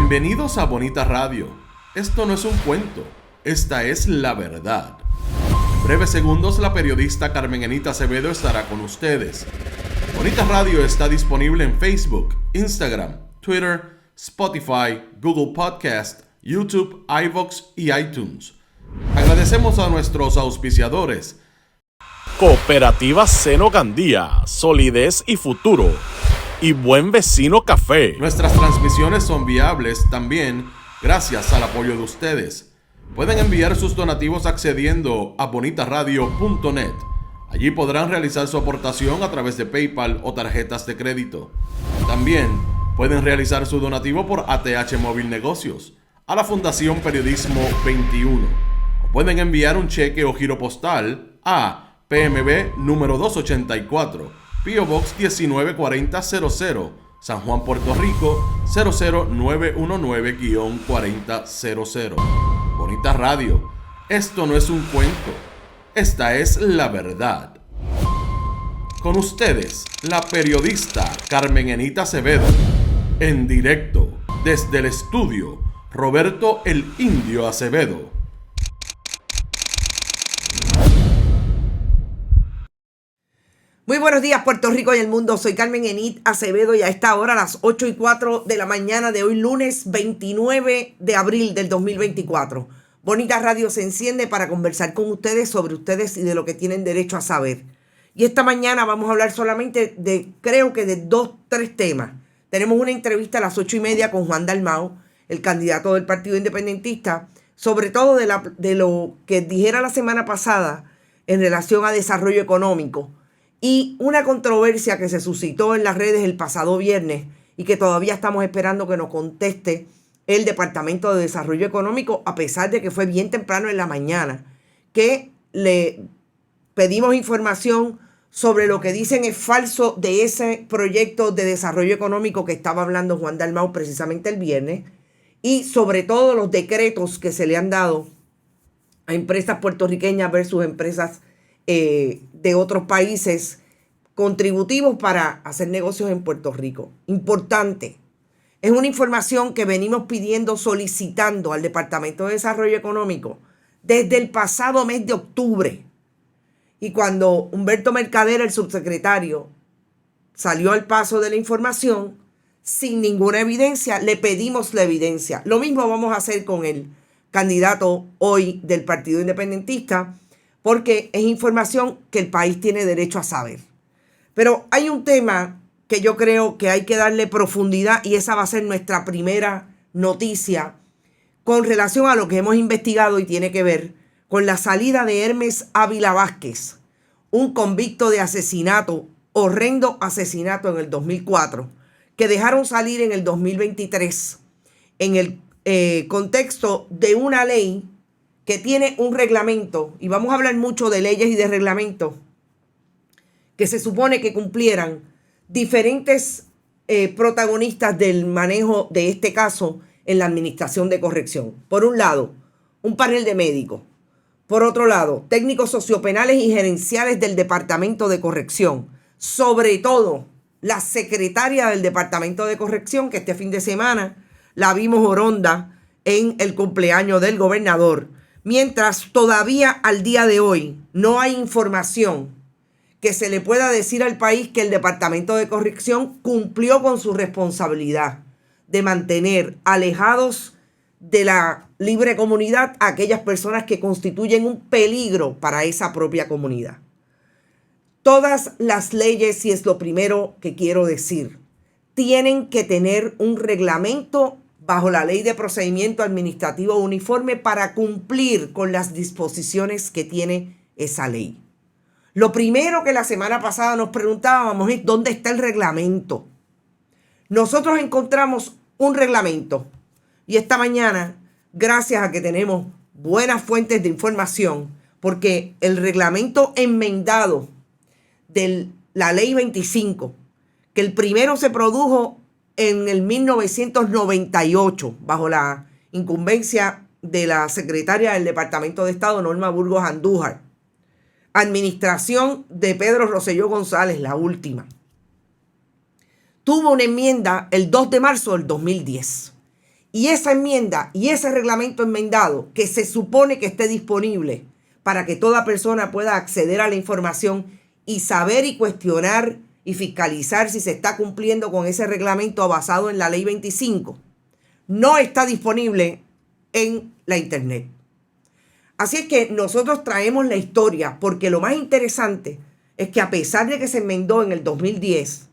Bienvenidos a Bonita Radio. Esto no es un cuento, esta es la verdad. En breves segundos la periodista Carmen Enita Acevedo estará con ustedes. Bonita Radio está disponible en Facebook, Instagram, Twitter, Spotify, Google Podcast, YouTube, iVoox y iTunes. Agradecemos a nuestros auspiciadores. Cooperativa Seno Gandía, solidez y futuro. Y Buen Vecino Café. Nuestras transmisiones son viables también gracias al apoyo de ustedes. Pueden enviar sus donativos accediendo a bonitaradio.net. Allí podrán realizar su aportación a través de PayPal o tarjetas de crédito. También pueden realizar su donativo por ATH Móvil Negocios a la Fundación Periodismo 21. O pueden enviar un cheque o giro postal a PMB número 284. P.O. Box 194000, San Juan, Puerto Rico 00919-4000. Bonita Radio, esto no es un cuento, esta es la verdad. Con ustedes, la periodista Carmen Enita Acevedo, en directo desde el estudio Roberto el Indio Acevedo. Muy buenos días, Puerto Rico y el mundo. Soy Carmen Enit Acevedo y a esta hora, a las 8:04 de la mañana de hoy, lunes 29 de abril del 2024. Bonita Radio se enciende para conversar con ustedes sobre ustedes y de lo que tienen derecho a saber. Y esta mañana vamos a hablar solamente creo que de 2-3 temas. Tenemos una entrevista a las 8:30 con Juan Dalmau, el candidato del Partido Independentista, sobre todo de lo que dijera la semana pasada en relación a desarrollo económico. Y una controversia que se suscitó en las redes el pasado viernes y que todavía estamos esperando que nos conteste el Departamento de Desarrollo Económico, a pesar de que fue bien temprano en la mañana, que le pedimos información sobre lo que dicen es falso de ese proyecto de desarrollo económico que estaba hablando Juan Dalmau precisamente el viernes, y sobre todo los decretos que se le han dado a empresas puertorriqueñas versus empresas de otros países contributivos para hacer negocios en Puerto Rico. Importante. Es una información que venimos pidiendo, solicitando al Departamento de Desarrollo Económico desde el pasado mes de octubre. Y cuando Humberto Mercader, el subsecretario, salió al paso de la información, sin ninguna evidencia, le pedimos la evidencia. Lo mismo vamos a hacer con el candidato hoy del Partido Independentista, porque es información que el país tiene derecho a saber. Pero hay un tema que yo creo que hay que darle profundidad y esa va a ser nuestra primera noticia con relación a lo que hemos investigado y tiene que ver con la salida de Hermes Ávila Vázquez, un convicto de asesinato, horrendo asesinato en el 2004, que dejaron salir en el 2023 en el contexto de una ley que tiene un reglamento, y vamos a hablar mucho de leyes y de reglamentos, que se supone que cumplieran diferentes protagonistas del manejo de este caso en la administración de corrección. Por un lado, un panel de médicos. Por otro lado, técnicos sociopenales y gerenciales del Departamento de Corrección. Sobre todo, la secretaria del Departamento de Corrección, que este fin de semana la vimos oronda en el cumpleaños del gobernador. Mientras todavía al día de hoy no hay información que se le pueda decir al país que el Departamento de Corrección cumplió con su responsabilidad de mantener alejados de la libre comunidad a aquellas personas que constituyen un peligro para esa propia comunidad. Todas las leyes, y es lo primero que quiero decir, tienen que tener un reglamento bajo la Ley de Procedimiento Administrativo Uniforme para cumplir con las disposiciones que tiene esa ley. Lo primero que la semana pasada nos preguntábamos es ¿dónde está el reglamento? Nosotros encontramos un reglamento y esta mañana, gracias a que tenemos buenas fuentes de información, porque el reglamento enmendado de la Ley 25, que el primero se produjo en el 1998, bajo la incumbencia de la secretaria del Departamento de Estado, Norma Burgos Andújar. Administración de Pedro Rosselló González, la última. Tuvo una enmienda el 2 de marzo del 2010. Y esa enmienda y ese reglamento enmendado que se supone que esté disponible para que toda persona pueda acceder a la información y saber y cuestionar y fiscalizar si se está cumpliendo con ese reglamento basado en la Ley 25, no está disponible en la internet. Así es que nosotros traemos la historia porque lo más interesante es que a pesar de que se enmendó en el 2010,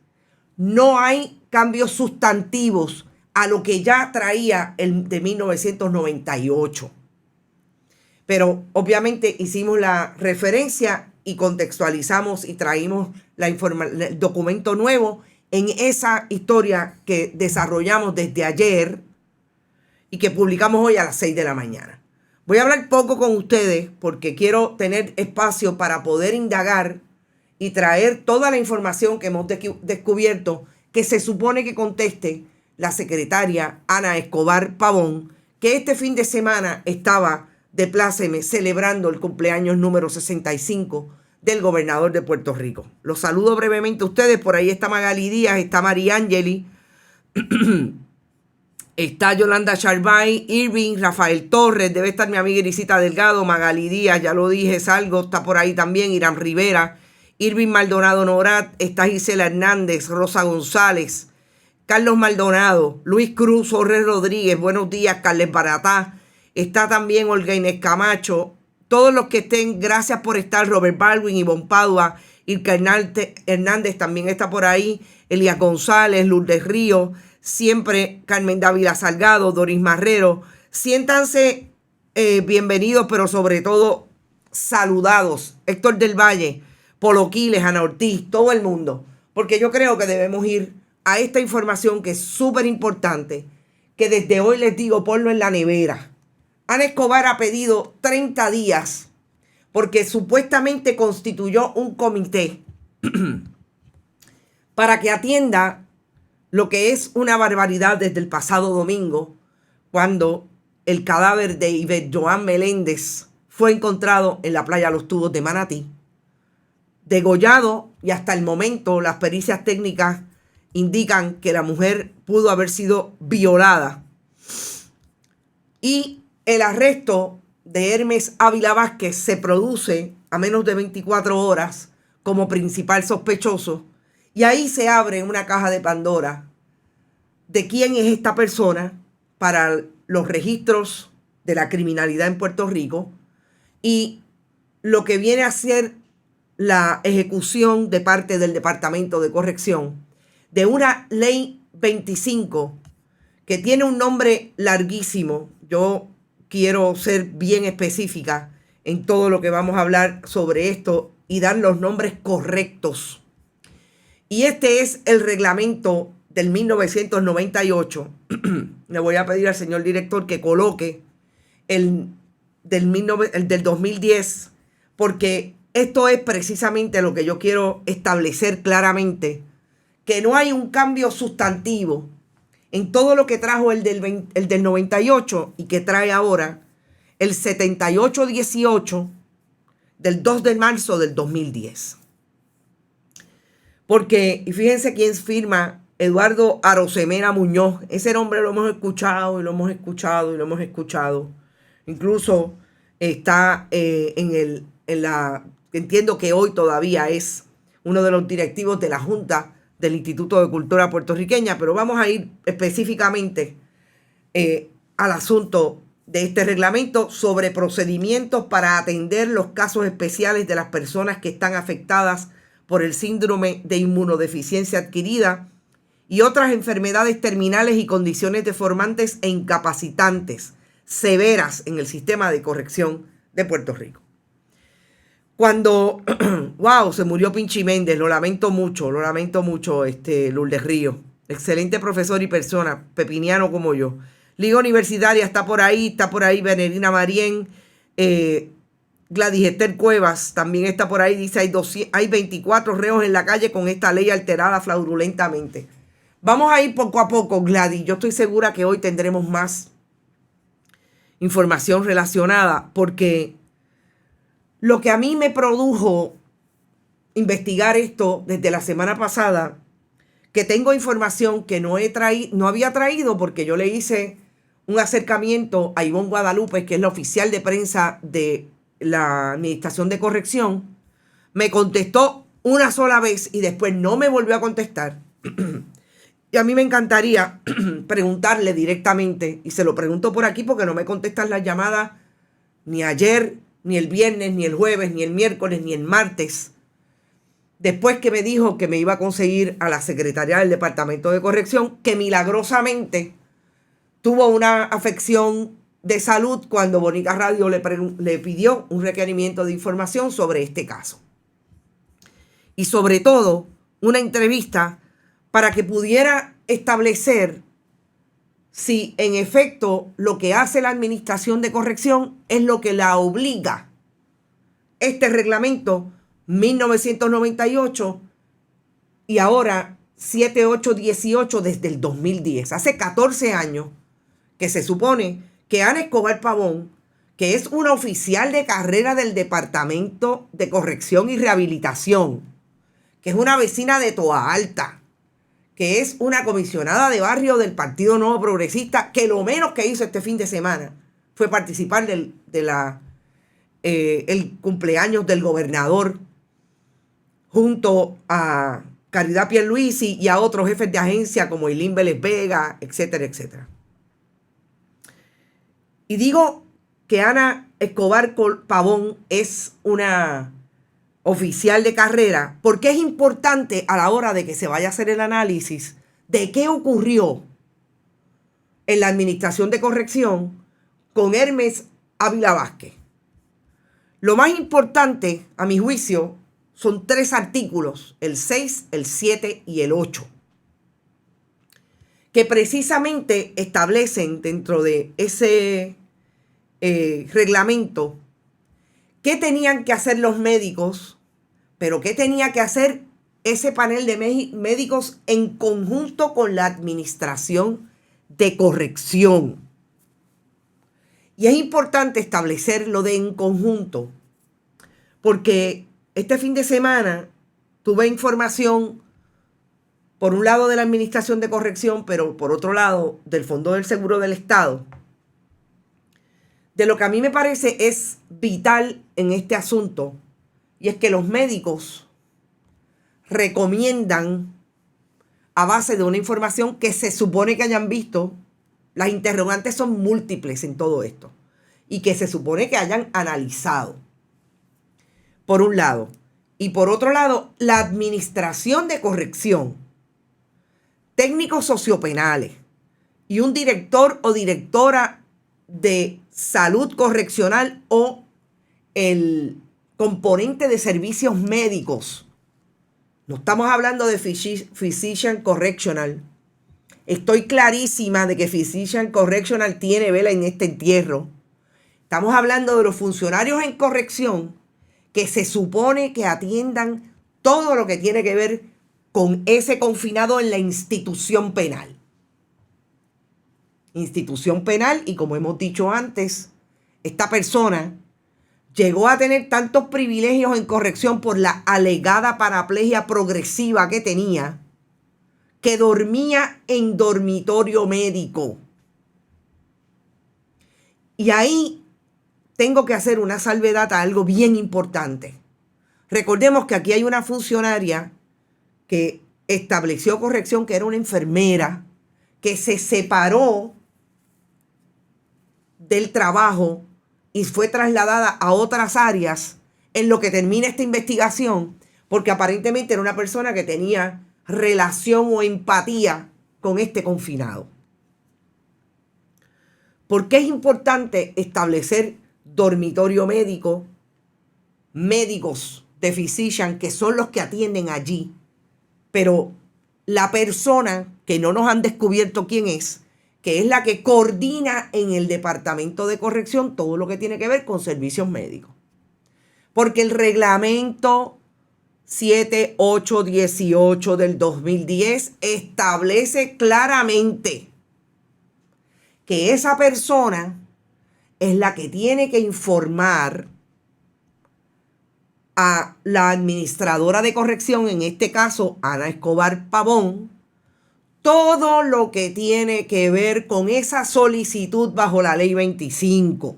no hay cambios sustantivos a lo que ya traía el de 1998. Pero obviamente hicimos la referencia y contextualizamos y traímos el documento nuevo en esa historia que desarrollamos desde ayer y que publicamos hoy a las 6 de la mañana. Voy a hablar poco con ustedes porque quiero tener espacio para poder indagar y traer toda la información que hemos descubierto que se supone que conteste la secretaria Ana Escobar Pavón, que este fin de semana estaba de pláceme celebrando el cumpleaños número 65 del gobernador de Puerto Rico. Los saludo brevemente a ustedes. Por ahí está Magali Díaz, está María Angeli, está Yolanda Charbay, Irving, Rafael Torres, debe estar mi amiga Irisita Delgado, Magali Díaz, ya lo dije, Salgo, está por ahí también, Irán Rivera, Irving Maldonado Norat, está Gisela Hernández, Rosa González, Carlos Maldonado, Luis Cruz, Jorge Rodríguez, buenos días, Carles Baratá, está también Olga Inés Camacho, todos los que estén, gracias por estar, Robert Baldwin, Ivonne Padua, Irka Hernández también está por ahí, Elías González, Lourdes Río, siempre Carmen Dávila Salgado, Doris Marrero, siéntanse bienvenidos, pero sobre todo saludados, Héctor del Valle, Polo Quiles, Ana Ortiz, todo el mundo, porque yo creo que debemos ir a esta información que es súper importante, que desde hoy les digo, ponlo en la nevera. Ana Escobar ha pedido 30 días porque supuestamente constituyó un comité para que atienda lo que es una barbaridad desde el pasado domingo, cuando el cadáver de Ivette Joan Meléndez fue encontrado en la playa Los Tubos de Manatí, degollado, y hasta el momento las pericias técnicas indican que la mujer pudo haber sido violada. Y el arresto de Hermes Ávila Vázquez se produce a menos de 24 horas como principal sospechoso. Y ahí se abre una caja de Pandora de quién es esta persona para los registros de la criminalidad en Puerto Rico y lo que viene a ser la ejecución de parte del Departamento de Corrección de una ley 25 que tiene un nombre larguísimo. Yo quiero ser bien específica en todo lo que vamos a hablar sobre esto y dar los nombres correctos. Y este es el reglamento del 1998. Le voy a pedir al señor director que coloque el del 2010, porque esto es precisamente lo que yo quiero establecer claramente, que no hay un cambio sustantivo en todo lo que trajo el del 98 y que trae ahora el 7818 del 2 de marzo del 2010. Porque, y fíjense quién firma, Eduardo Arosemena Muñoz. Ese nombre lo hemos escuchado y lo hemos escuchado y lo hemos escuchado. Incluso está entiendo que hoy todavía es uno de los directivos de la Junta del Instituto de Cultura Puertorriqueña, pero vamos a ir específicamente al asunto de este reglamento sobre procedimientos para atender los casos especiales de las personas que están afectadas por el síndrome de inmunodeficiencia adquirida y otras enfermedades terminales y condiciones deformantes e incapacitantes severas en el sistema de corrección de Puerto Rico. Cuando, se murió Pinchi Méndez, lo lamento mucho, Lourdes Río, excelente profesor y persona, pepiniano como yo. Liga Universitaria está por ahí Venerina Marién, Gladys Esther Cuevas también está por ahí, dice hay 24 reos en la calle con esta ley alterada fraudulentamente. Vamos a ir poco a poco, Gladys, yo estoy segura que hoy tendremos más información relacionada, porque lo que a mí me produjo investigar esto desde la semana pasada, que tengo información que no había traído porque yo le hice un acercamiento a Ivonne Guadalupe, que es la oficial de prensa de la Administración de Corrección. Me contestó una sola vez y después no me volvió a contestar. Y a mí me encantaría preguntarle directamente, y se lo pregunto por aquí porque no me contestan las llamadas ni ayer, ni el viernes, ni el jueves, ni el miércoles, ni el martes. Después que me dijo que me iba a conseguir a la secretaria del Departamento de Corrección, que milagrosamente tuvo una afección de salud cuando Bonita Radio le pidió un requerimiento de información sobre este caso. Y sobre todo, una entrevista para que pudiera establecer si en efecto lo que hace la Administración de Corrección es lo que la obliga este reglamento 1998 y ahora 7818 desde el 2010. Hace 14 años que se supone que Ana Escobar Pavón, que es una oficial de carrera del Departamento de Corrección y Rehabilitación, que es una vecina de Toa Alta, que es una comisionada de barrio del Partido Nuevo Progresista, que lo menos que hizo este fin de semana fue participar el cumpleaños del gobernador junto a Caridad Pierluisi y a otros jefes de agencia como Eileen Vélez Vega, etcétera, etcétera. Y digo que Ana Escobar Pavón es una oficial de carrera porque es importante a la hora de que se vaya a hacer el análisis de qué ocurrió en la Administración de Corrección con Hermes Ávila Vázquez. Lo más importante, a mi juicio, son 3 artículos, el 6, el 7 y el 8, que precisamente establecen dentro de ese reglamento qué tenían que hacer los médicos, pero qué tenía que hacer ese panel de médicos en conjunto con la Administración de Corrección. Y es importante establecerlo de en conjunto, porque este fin de semana tuve información, por un lado de la Administración de Corrección, pero por otro lado del Fondo del Seguro del Estado, de lo que a mí me parece es vital en este asunto, y es que los médicos recomiendan, a base de una información que se supone que hayan visto, las interrogantes son múltiples en todo esto, y que se supone que hayan analizado, por un lado. Y por otro lado, la Administración de Corrección, técnicos sociopenales y un director o directora de salud correccional o el componente de servicios médicos. No estamos hablando de Physician Correctional. Estoy clarísima de que Physician Correctional tiene vela en este entierro. Estamos hablando de los funcionarios en corrección que se supone que atiendan todo lo que tiene que ver con ese confinado en la institución penal. Institución penal, y como hemos dicho antes, esta persona llegó a tener tantos privilegios en corrección por la alegada paraplegia progresiva que tenía, que dormía en dormitorio médico. Y ahí tengo que hacer una salvedad a algo bien importante. Recordemos que aquí hay una funcionaria que estableció corrección, que era una enfermera, que se separó del trabajo y fue trasladada a otras áreas en lo que termina esta investigación, porque aparentemente era una persona que tenía relación o empatía con este confinado. ¿Por qué es importante establecer dormitorio médico, médicos de physician, que son los que atienden allí, pero la persona que no nos han descubierto quién es, que es la que coordina en el Departamento de Corrección todo lo que tiene que ver con servicios médicos? Porque el reglamento 7818 del 2010 establece claramente que esa persona es la que tiene que informar a la administradora de corrección, en este caso Ana Escobar Pavón, todo lo que tiene que ver con esa solicitud bajo la ley 25.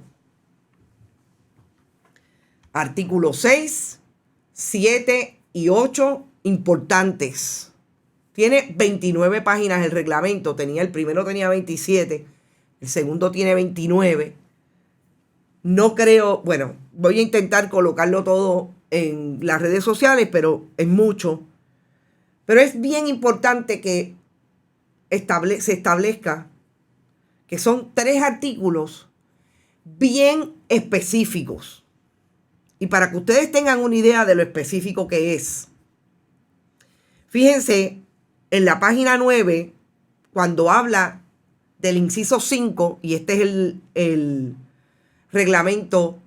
Artículos 6, 7 y 8 importantes. Tiene 29 páginas el reglamento. El primero tenía 27, el segundo tiene 29. No creo, bueno, voy a intentar colocarlo todo en las redes sociales, pero es mucho. Pero es bien importante que se establezca que son 3 artículos bien específicos. Y para que ustedes tengan una idea de lo específico que es, fíjense en la página 9, cuando habla del inciso 5, y este es el reglamento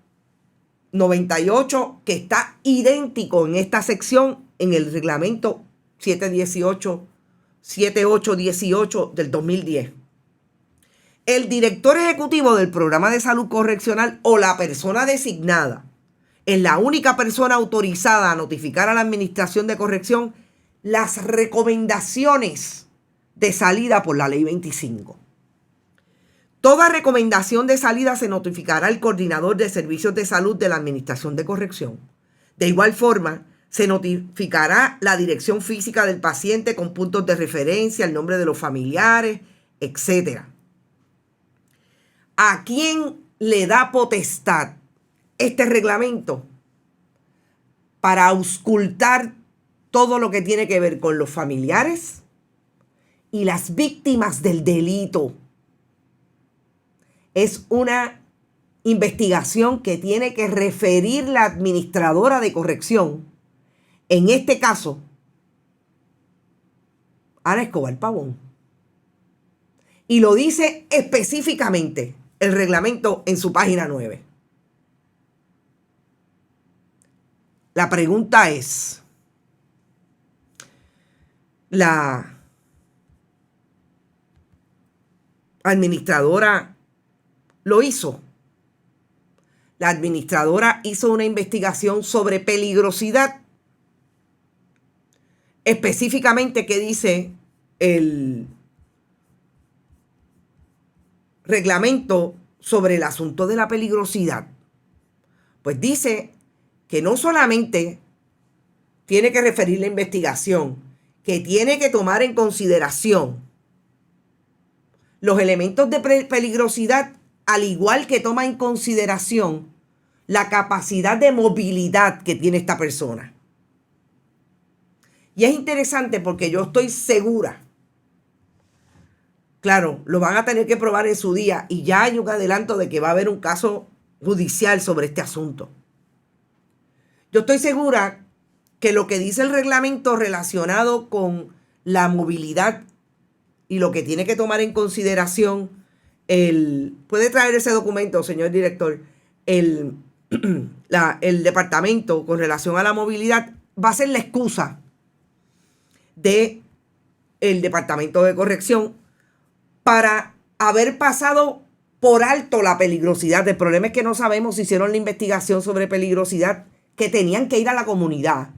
98, que está idéntico en esta sección en el reglamento 7818 del 2010. El director ejecutivo del programa de salud correccional o la persona designada es la única persona autorizada a notificar a la administración de corrección las recomendaciones de salida por la ley 25. Toda recomendación de salida se notificará al coordinador de servicios de salud de la administración de corrección. De igual forma, se notificará la dirección física del paciente con puntos de referencia, el nombre de los familiares, etc. ¿A quién le da potestad este reglamento? Para auscultar todo lo que tiene que ver con los familiares y las víctimas del delito. Es una investigación que tiene que referir la administradora de corrección. En este caso, Ana Escobar Pavón. Y lo dice específicamente el reglamento en su página 9. La pregunta es, ¿la administradora lo hizo? La administradora hizo una investigación sobre peligrosidad. Específicamente, ¿qué dice el reglamento sobre el asunto de la peligrosidad? Pues dice que no solamente tiene que referir la investigación, que tiene que tomar en consideración los elementos de peligrosidad, al igual que toma en consideración la capacidad de movilidad que tiene esta persona. Y es interesante porque yo estoy segura, claro, lo van a tener que probar en su día, y ya hay un adelanto de que va a haber un caso judicial sobre este asunto. Yo estoy segura que lo que dice el reglamento relacionado con la movilidad y lo que tiene que tomar en consideración, puede traer ese documento, señor director, el departamento con relación a la movilidad, va a ser la excusa del departamento de corrección para haber pasado por alto la peligrosidad. El problema es que no sabemos si hicieron la investigación sobre peligrosidad, que tenían que ir a la comunidad,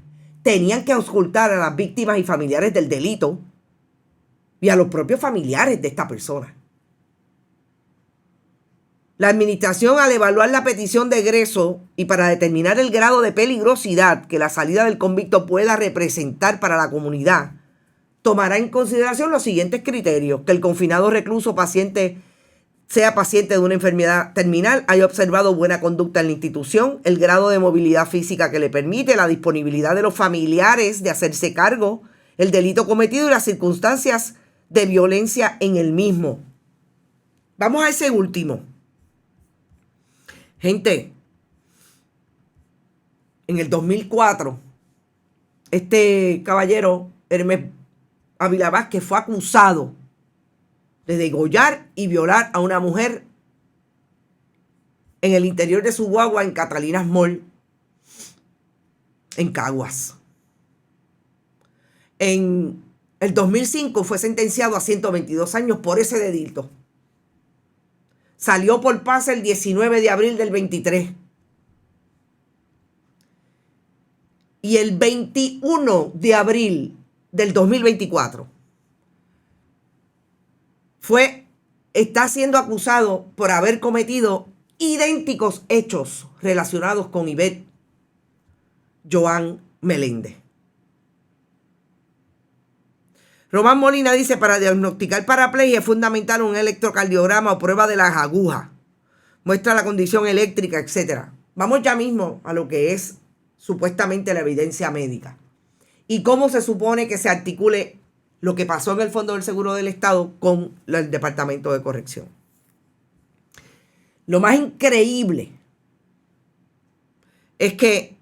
tenían que auscultar a las víctimas y familiares del delito y a los propios familiares de esta persona. La administración, al evaluar la petición de egreso y para determinar el grado de peligrosidad que la salida del convicto pueda representar para la comunidad, tomará en consideración los siguientes criterios: que el confinado recluso sea paciente de una enfermedad terminal, haya observado buena conducta en la institución, el grado de movilidad física que le permite, la disponibilidad de los familiares de hacerse cargo, el delito cometido y las circunstancias de violencia en el mismo. Vamos a ese último. Gente, en el 2004, este caballero, Hermes Ávila Vázquez, fue acusado de degollar y violar a una mujer en el interior de su guagua en Catalinas Mall, en Caguas. En el 2005 fue sentenciado a 122 años por ese delito. Salió por paz el 19 de abril del 23. Y el 21 de abril del 2024 está siendo acusado por haber cometido idénticos hechos relacionados con Ivette Joan Meléndez. Román Molina dice, para diagnosticar paraplegia es fundamental un electrocardiograma o prueba de las agujas. Muestra la condición eléctrica, etc. Vamos ya mismo a lo que es supuestamente la evidencia médica y cómo se supone que se articule lo que pasó en el Fondo del Seguro del Estado con el Departamento de Corrección. Lo más increíble es que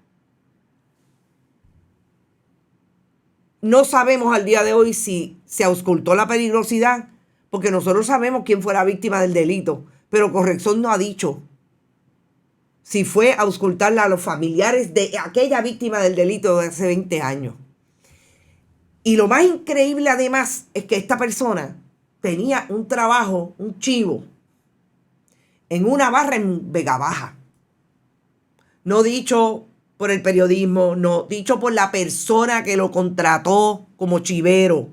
no sabemos al día de hoy si se auscultó la peligrosidad, porque nosotros sabemos quién fue la víctima del delito, pero Corrección no ha dicho si fue a auscultarla a los familiares de aquella víctima del delito de hace 20 años. Y lo más increíble además es que esta persona tenía un trabajo, un chivo, en una barra en Vega Baja. No dicho por el periodismo, no dicho por la persona que lo contrató como chivero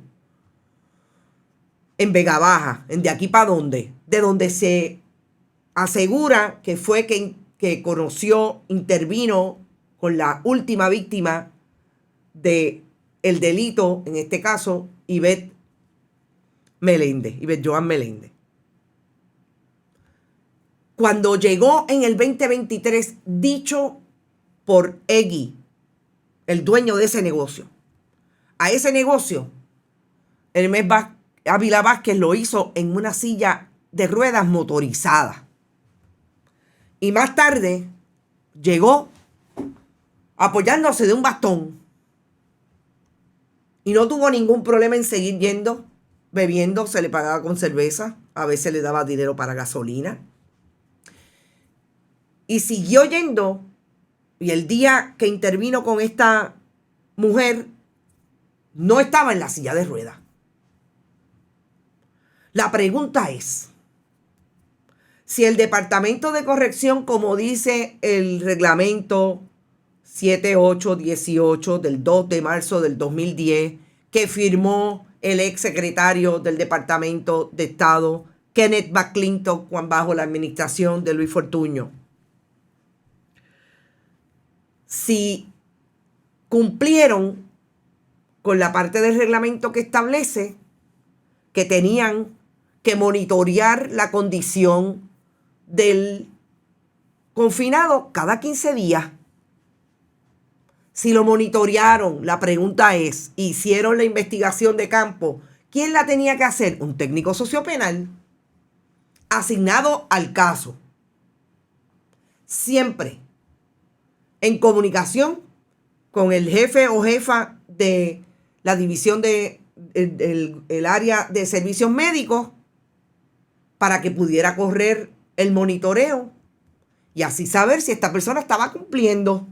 en Vega Baja, en de aquí para dónde, de donde se asegura que fue que conoció, intervino con la última víctima del delito, en este caso, Ivette Joan Meléndez. Cuando llegó en el 2023, dicho por Egui, el dueño de ese negocio, a ese negocio, Hermes Ávila Vázquez lo hizo en una silla de ruedas motorizada. Y más tarde llegó apoyándose de un bastón. Y no tuvo ningún problema en seguir yendo, bebiendo, se le pagaba con cerveza, a veces le daba dinero para gasolina. Y siguió yendo, y el día que intervino con esta mujer, no estaba en la silla de ruedas. La pregunta es, si el Departamento de Corrección, como dice el reglamento 7818 del 2 de marzo del 2010, que firmó el ex secretario del Departamento de Estado, Kenneth McClintock, bajo la administración de Luis Fortuño, si cumplieron con la parte del reglamento que establece que tenían que monitorear la condición del confinado cada 15 días. Si lo monitorearon, la pregunta es, hicieron la investigación de campo, ¿quién la tenía que hacer? Un técnico sociopenal asignado al caso. Siempre en comunicación con el jefe o jefa de la división el área de servicios médicos para que pudiera correr el monitoreo y así saber si esta persona estaba cumpliendo.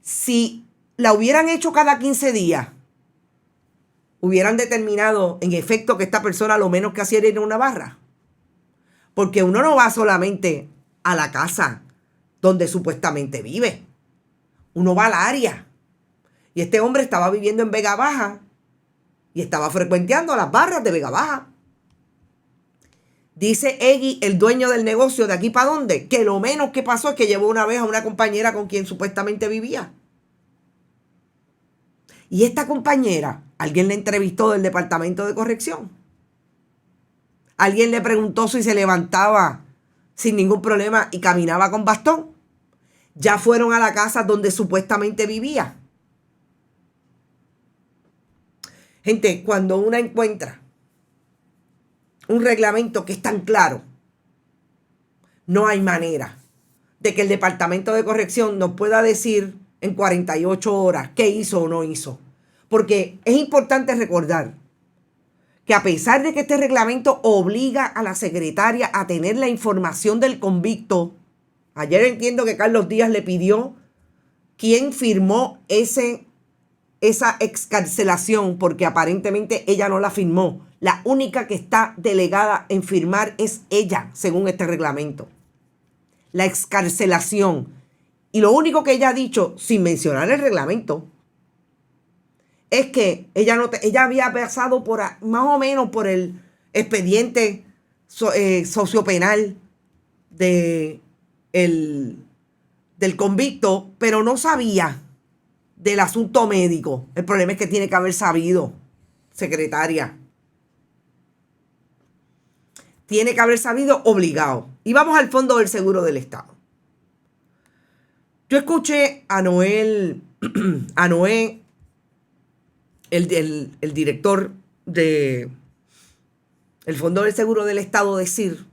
Si la hubieran hecho cada 15 días, hubieran determinado en efecto que esta persona lo menos que hacía era ir a una barra. Porque uno no va solamente a la casa donde supuestamente vive. Uno va al área. Y este hombre estaba viviendo en Vega Baja y estaba frecuentando las barras de Vega Baja. Dice Egui, el dueño del negocio, de aquí para dónde, que lo menos que pasó es que llevó una vez a una compañera con quien supuestamente vivía. Y esta compañera, alguien le entrevistó del Departamento de Corrección. Alguien le preguntó si se levantaba sin ningún problema y caminaba con bastón. Ya fueron a la casa donde supuestamente vivía. Gente, cuando uno encuentra un reglamento que es tan claro, no hay manera de que el Departamento de Corrección nos pueda decir en 48 horas qué hizo o no hizo. Porque es importante recordar que a pesar de que este reglamento obliga a la secretaria a tener la información del convicto, ayer entiendo que Carlos Díaz le pidió quién firmó esa excarcelación, porque aparentemente ella no la firmó. La única que está delegada en firmar es ella, según este reglamento. La excarcelación. Y lo único que ella ha dicho, sin mencionar el reglamento, es que ella había pasado más o menos por el expediente sociopenal del convicto, pero no sabía del asunto médico. El problema es que tiene que haber sabido, secretaria. Tiene que haber sabido obligado. Y vamos al Fondo del Seguro del Estado. Yo escuché a Noé, el director del Fondo del Seguro del Estado, decir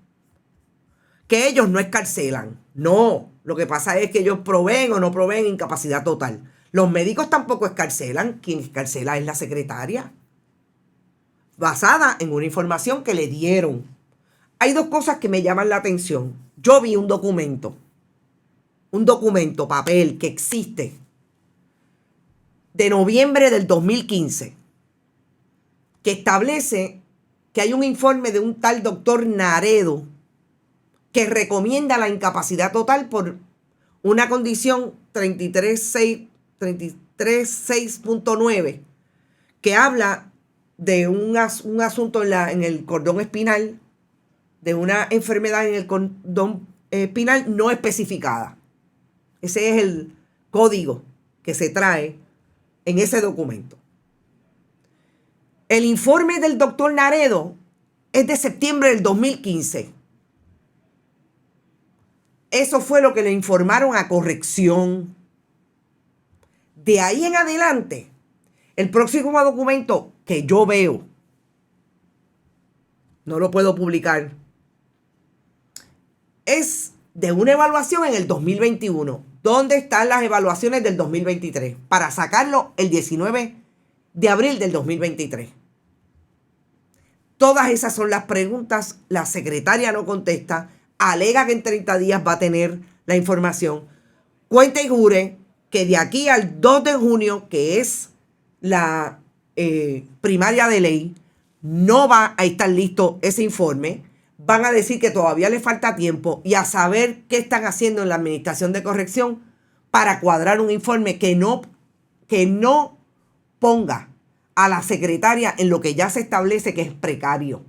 que ellos no excarcelan. No, lo que pasa es que ellos proveen o no proveen incapacidad total. Los médicos tampoco excarcelan. Quien excarcela es la secretaria, basada en una información que le dieron. Hay dos cosas que me llaman la atención. Yo vi un documento, papel, que existe, de noviembre del 2015, que establece que hay un informe de un tal doctor Naredo que recomienda la incapacidad total por una condición 33.6.9, que habla de un asunto en el cordón espinal, de una enfermedad en el cordón espinal no especificada. Ese es el código que se trae en ese documento. El informe del doctor Naredo es de septiembre del 2015. Eso fue lo que le informaron a corrección. De ahí en adelante, el próximo documento que yo veo, no lo puedo publicar, es de una evaluación en el 2021. ¿Dónde están las evaluaciones del 2023? Para sacarlo el 19 de abril del 2023. Todas esas son las preguntas. La secretaria no contesta. Alega que en 30 días va a tener la información. Cuenta y jure que de aquí al 2 de junio, que es la primaria de ley, no va a estar listo ese informe. Van a decir que todavía le falta tiempo y a saber qué están haciendo en la Administración de Corrección para cuadrar un informe que no ponga a la secretaria en lo que ya se establece que es precario,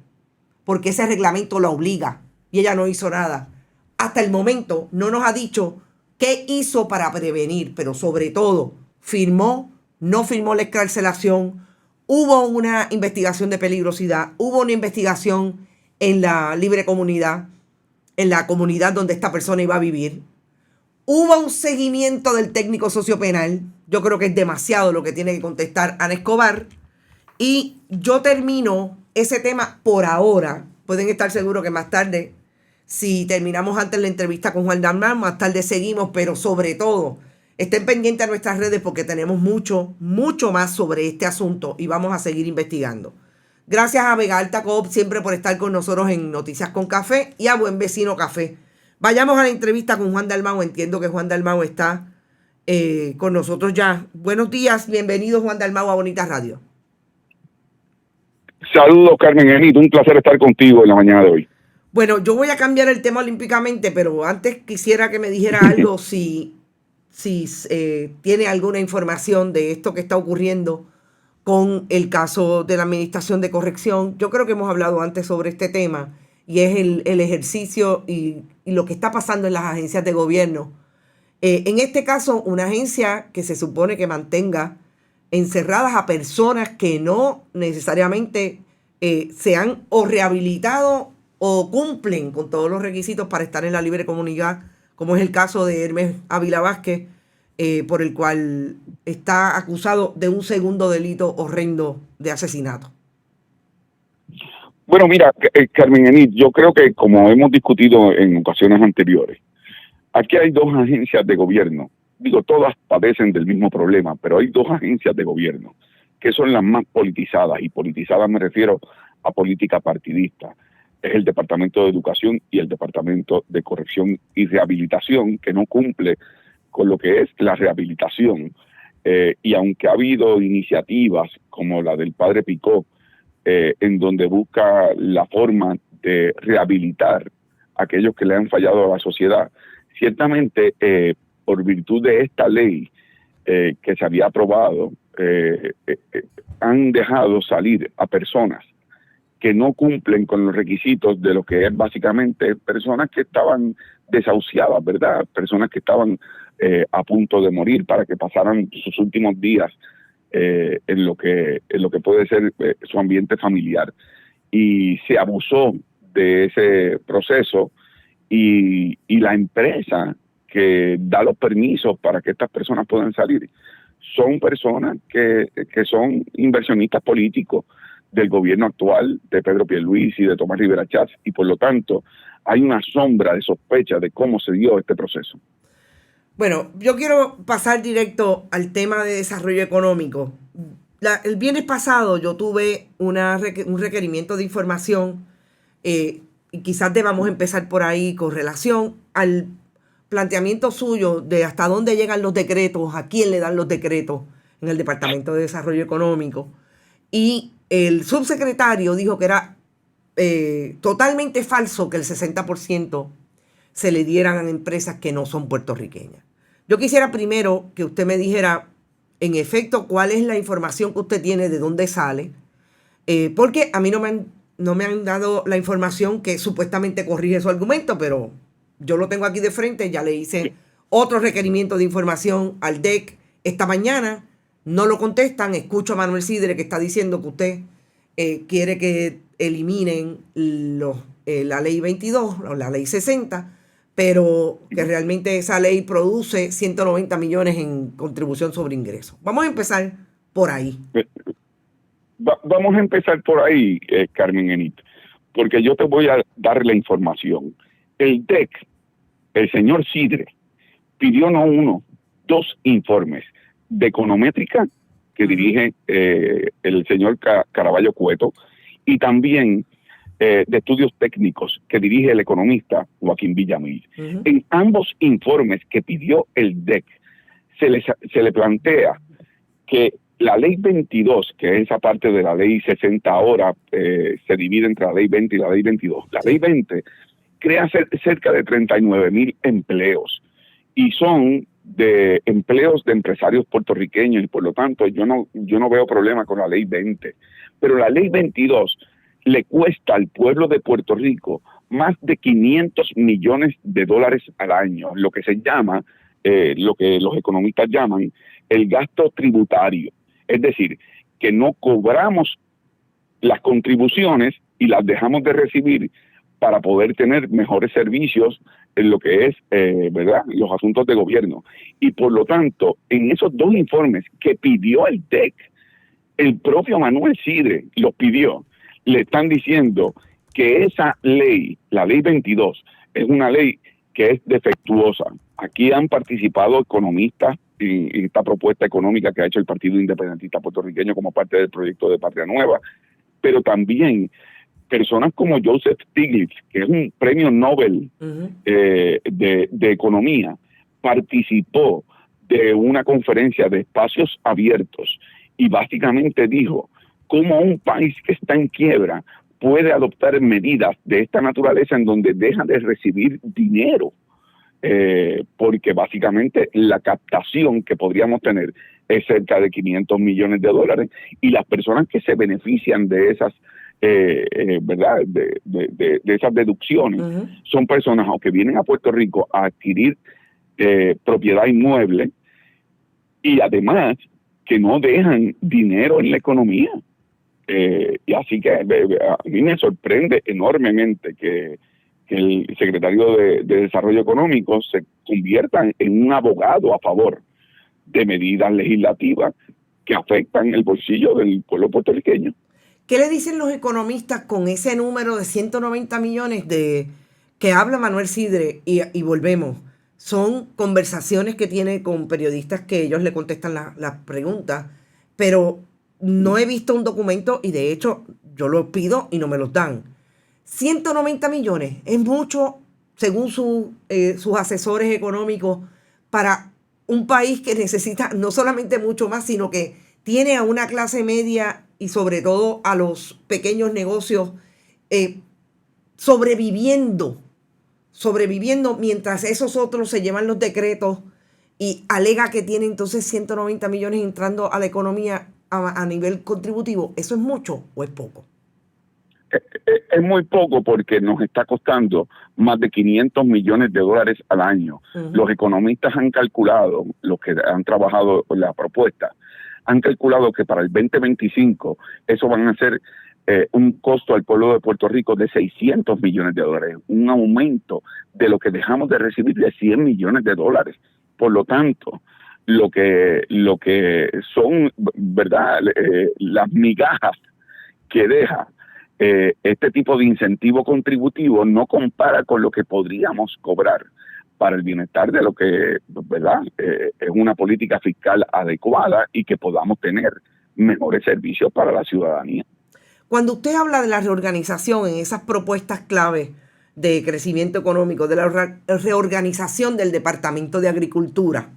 porque ese reglamento la obliga y ella no hizo nada. Hasta el momento no nos ha dicho qué hizo para prevenir, pero sobre todo, no firmó la excarcelación, hubo una investigación de peligrosidad, hubo una investigación en la libre comunidad, en la comunidad donde esta persona iba a vivir. Hubo un seguimiento del técnico sociopenal. Yo creo que es demasiado lo que tiene que contestar Ana Escobar. Y yo termino ese tema por ahora. Pueden estar seguros que más tarde, si terminamos antes la entrevista con Juan Dalmau, más tarde seguimos, pero sobre todo, estén pendientes a nuestras redes porque tenemos mucho más sobre este asunto y vamos a seguir investigando. Gracias a Vega Alta Coop siempre por estar con nosotros en Noticias con Café y a Buen Vecino Café. Vayamos a la entrevista con Juan Dalmau. Entiendo que Juan Dalmau está con nosotros ya. Buenos días, bienvenido Juan Dalmau a Bonita Radio. Saludos, Carmen Enit, un placer estar contigo en la mañana de hoy. Bueno, yo voy a cambiar el tema olímpicamente, pero antes quisiera que me dijera algo si tiene alguna información de esto que está ocurriendo con el caso de la Administración de Corrección. Yo creo que hemos hablado antes sobre este tema y es el ejercicio y lo que está pasando en las agencias de gobierno. En este caso, una agencia que se supone que mantenga encerradas a personas que no necesariamente se han o rehabilitado o cumplen con todos los requisitos para estar en la libre comunidad, como es el caso de Hermes Ávila Vázquez, por el cual está acusado de un segundo delito horrendo de asesinato. Bueno, mira, Carmen Enit, yo creo que como hemos discutido en ocasiones anteriores, aquí hay dos agencias de gobierno. Digo, todas padecen del mismo problema, pero hay dos agencias de gobierno que son las más politizadas, y politizadas me refiero a política partidista. Es el Departamento de Educación y el Departamento de Corrección y Rehabilitación, que no cumple con lo que es la rehabilitación. Y aunque ha habido iniciativas como la del padre Picó, en donde busca la forma de rehabilitar a aquellos que le han fallado a la sociedad, ciertamente por virtud de esta ley que se había aprobado han dejado salir a personas que no cumplen con los requisitos de lo que es básicamente personas que estaban desahuciadas, ¿verdad? Personas que estaban a punto de morir para que pasaran sus últimos días en lo que puede ser su ambiente familiar. Y se abusó de ese proceso y la empresa que da los permisos para que estas personas puedan salir son personas que son inversionistas políticos del gobierno actual de Pedro Pierluisi y de Tomás Rivera Schatz, y por lo tanto hay una sombra de sospecha de cómo se dio este proceso. Bueno, yo quiero pasar directo al tema de desarrollo económico. El viernes pasado yo tuve un requerimiento de información y quizás debamos empezar por ahí con relación al planteamiento suyo de hasta dónde llegan los decretos, a quién le dan los decretos en el Departamento de Desarrollo Económico. Y el subsecretario dijo que era totalmente falso que el 60% se le dieran a empresas que no son puertorriqueñas. Yo quisiera primero que usted me dijera, en efecto, cuál es la información que usted tiene, de dónde sale, porque a mí no me han dado la información que supuestamente corrige su argumento, pero yo lo tengo aquí de frente. Ya le hice otro requerimiento de información al DEC esta mañana, no lo contestan. Escucho a Manuel Sidre que está diciendo que usted quiere que eliminen la ley 22 o la ley 60, pero que realmente esa ley produce 190 millones en contribución sobre ingresos. Vamos a empezar por ahí. Vamos a empezar por ahí, Carmen Enit, porque yo te voy a dar la información. El DEC, el señor Sidre, pidió no uno, dos informes de econométrica que dirige el señor Caraballo Cueto, y también de estudios técnicos que dirige el economista Joaquín Villamil. En ambos informes que pidió el DEC se le plantea que la ley 22, que es esa parte de la ley 60 ahora, se divide entre la ley 20 y la ley 22. La ley 20 crea cerca de 39,000 empleos y son de empleos de empresarios puertorriqueños, y por lo tanto yo no veo problema con la ley 20. Pero la ley 22 le cuesta al pueblo de Puerto Rico más de 500 millones de dólares al año, lo que se llama, lo que los economistas llaman el gasto tributario. Es decir, que no cobramos las contribuciones y las dejamos de recibir para poder tener mejores servicios en lo que es, ¿verdad?, los asuntos de gobierno. Y por lo tanto, en esos dos informes que pidió el DEC, el propio Manuel Sidre los pidió, le están diciendo que esa ley, la ley 22, es una ley que es defectuosa. Aquí han participado economistas en esta propuesta económica que ha hecho el Partido Independentista Puertorriqueño como parte del proyecto de Patria Nueva, pero también personas como Joseph Stiglitz, que es un premio Nobel de economía, participó de una conferencia de espacios abiertos y básicamente dijo cómo un país que está en quiebra puede adoptar medidas de esta naturaleza en donde deja de recibir dinero, porque básicamente la captación que podríamos tener es cerca de 500 millones de dólares, y las personas que se benefician de esas ¿verdad?, de esas deducciones son personas o que vienen a Puerto Rico a adquirir propiedad inmueble, y además que no dejan dinero en la economía. Y así que a mí me sorprende enormemente que el secretario de Desarrollo Económico se convierta en un abogado a favor de medidas legislativas que afectan el bolsillo del pueblo puertorriqueño. ¿Qué le dicen los economistas con ese número de 190 millones de que habla Manuel Sidre? Y volvemos, son conversaciones que tiene con periodistas que ellos le contestan las preguntas, pero no he visto un documento, y de hecho yo los pido y no me los dan. 190 millones es mucho, según sus asesores económicos, para un país que necesita no solamente mucho más, sino que tiene a una clase media y sobre todo a los pequeños negocios sobreviviendo mientras esos otros se llevan los decretos y alega que tiene entonces 190 millones entrando a la economía a nivel contributivo. ¿Eso es mucho o es poco? Es muy poco porque nos está costando más de 500 millones de dólares al año. Los economistas han calculado, los que han trabajado la propuesta, han calculado que para el 2025 eso van a ser un costo al pueblo de Puerto Rico de 600 millones de dólares, un aumento de lo que dejamos de recibir de 100 millones de dólares. Por lo tanto, lo que son, ¿verdad?, las migajas que deja este tipo de incentivo contributivo no compara con lo que podríamos cobrar para el bienestar de lo que, ¿verdad?, es una política fiscal adecuada y que podamos tener mejores servicios para la ciudadanía. Cuando usted habla de la reorganización en esas propuestas clave de crecimiento económico, de la reorganización del Departamento de Agricultura,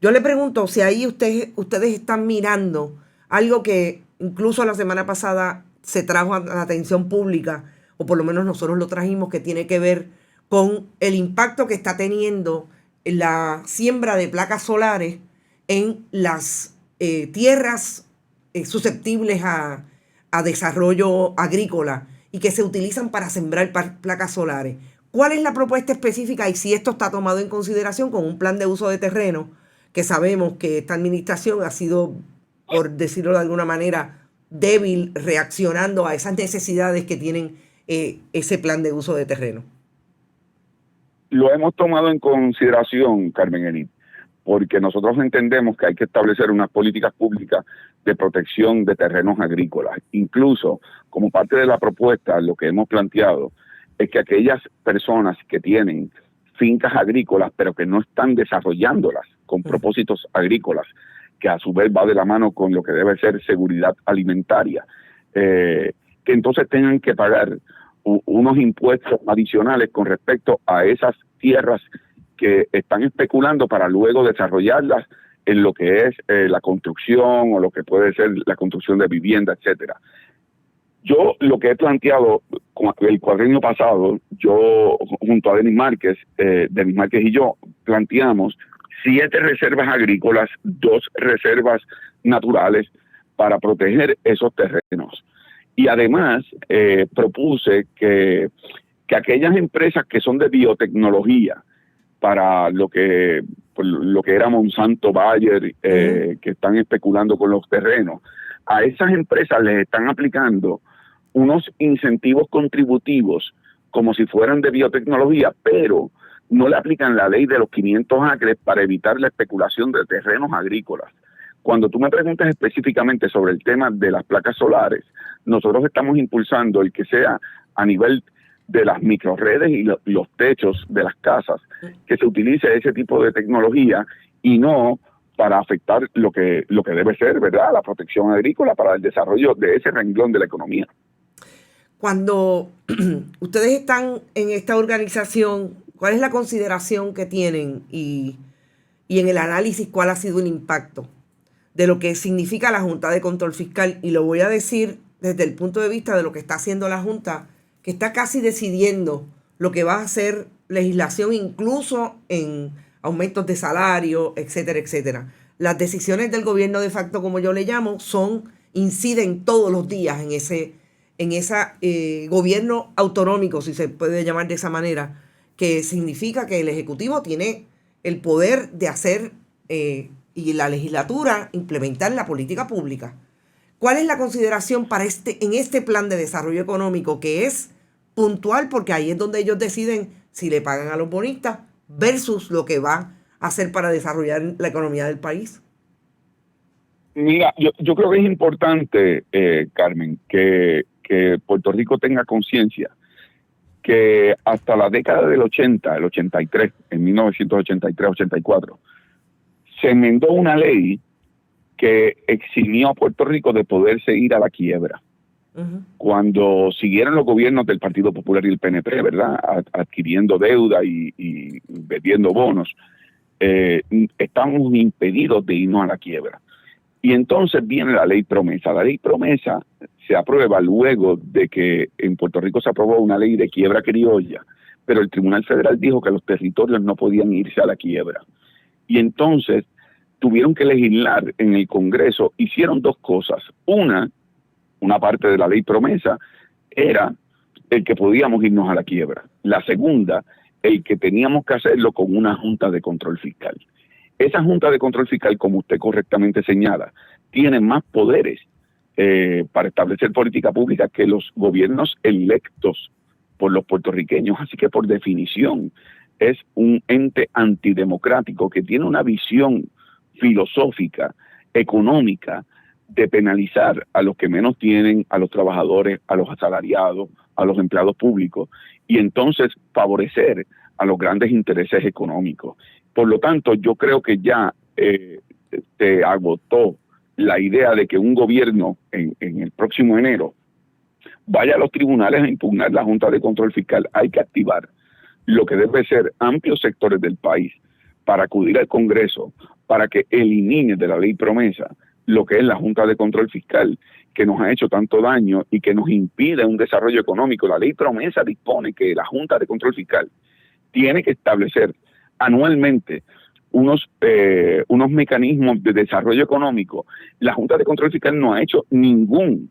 yo le pregunto si ahí ustedes están mirando algo que incluso la semana pasada se trajo a la atención pública, o por lo menos nosotros lo trajimos, que tiene que ver con el impacto que está teniendo la siembra de placas solares en las tierras susceptibles a desarrollo agrícola y que se utilizan para sembrar placas solares. ¿Cuál es la propuesta específica y si esto está tomado en consideración con un plan de uso de terreno, que sabemos que esta administración ha sido, por decirlo de alguna manera, débil reaccionando a esas necesidades que tienen ese plan de uso de terreno? Lo hemos tomado en consideración, Carmen Enid, porque nosotros entendemos que hay que establecer unas políticas públicas de protección de terrenos agrícolas. Incluso, como parte de la propuesta, lo que hemos planteado es que aquellas personas que tienen fincas agrícolas, pero que no están desarrollándolas con propósitos agrícolas, que a su vez va de la mano con lo que debe ser seguridad alimentaria, que entonces tengan que pagar unos impuestos adicionales con respecto a esas tierras que están especulando para luego desarrollarlas en lo que es la construcción o lo que puede ser la construcción de vivienda, etcétera. Yo lo que he planteado con el cuadrenio pasado, yo junto a Denis Márquez y yo planteamos 7 reservas agrícolas, 2 reservas naturales para proteger esos terrenos. Y además propuse que aquellas empresas que son de biotecnología, para lo que era Monsanto, Bayer, que están especulando con los terrenos, a esas empresas les están aplicando unos incentivos contributivos como si fueran de biotecnología, pero no le aplican la ley de los 500 acres para evitar la especulación de terrenos agrícolas. Cuando tú me preguntas específicamente sobre el tema de las placas solares, nosotros estamos impulsando el que sea a nivel de las microredes y los techos de las casas, que se utilice ese tipo de tecnología y no para afectar lo que debe ser, ¿verdad?, la protección agrícola para el desarrollo de ese renglón de la economía. Cuando ustedes están en esta organización, ¿cuál es la consideración que tienen y en el análisis cuál ha sido el impacto de lo que significa la Junta de Control Fiscal? Y lo voy a decir desde el punto de vista de lo que está haciendo la Junta, que está casi decidiendo lo que va a ser legislación incluso en aumentos de salario, etcétera, etcétera. Las decisiones del gobierno de facto, como yo le llamo, inciden todos los días en ese gobierno autonómico, si se puede llamar de esa manera, que significa que el Ejecutivo tiene el poder de hacer y la legislatura implementar la política pública. ¿Cuál es la consideración en este plan de desarrollo económico, que es puntual, porque ahí es donde ellos deciden si le pagan a los bonistas versus lo que va a hacer para desarrollar la economía del país? Mira, yo creo que es importante, Carmen, que Puerto Rico tenga conciencia que hasta la década del 80, el 83, en 1983-84, se enmendó una ley que eximió a Puerto Rico de poderse ir a la quiebra. Cuando siguieron los gobiernos del Partido Popular y el PNP, ¿verdad?, adquiriendo deuda y vendiendo bonos, estamos impedidos de irnos a la quiebra. Y entonces viene la ley promesa. La ley promesa se aprueba luego de que en Puerto Rico se aprobó una ley de quiebra criolla, pero el Tribunal Federal dijo que los territorios no podían irse a la quiebra. Y entonces tuvieron que legislar en el Congreso. Hicieron dos cosas. Una parte de la ley promesa era el que podíamos irnos a la quiebra. La segunda, el que teníamos que hacerlo con una Junta de Control Fiscal. Esa Junta de Control Fiscal, como usted correctamente señala, tiene más poderes para establecer política pública que los gobiernos electos por los puertorriqueños. Así que por definición es un ente antidemocrático que tiene una visión filosófica, económica, de penalizar a los que menos tienen, a los trabajadores, a los asalariados, a los empleados públicos, y entonces favorecer a los grandes intereses económicos. Por lo tanto, yo creo que ya se agotó la idea de que un gobierno en el próximo enero vaya a los tribunales a impugnar la Junta de Control Fiscal. Hay que activar lo que debe ser amplios sectores del país para acudir al Congreso, para que elimine de la ley promesa lo que es la Junta de Control Fiscal, que nos ha hecho tanto daño y que nos impide un desarrollo económico. La ley promesa dispone que la Junta de Control Fiscal tiene que establecer anualmente unos mecanismos de desarrollo económico. La Junta de Control Fiscal no ha hecho ninguna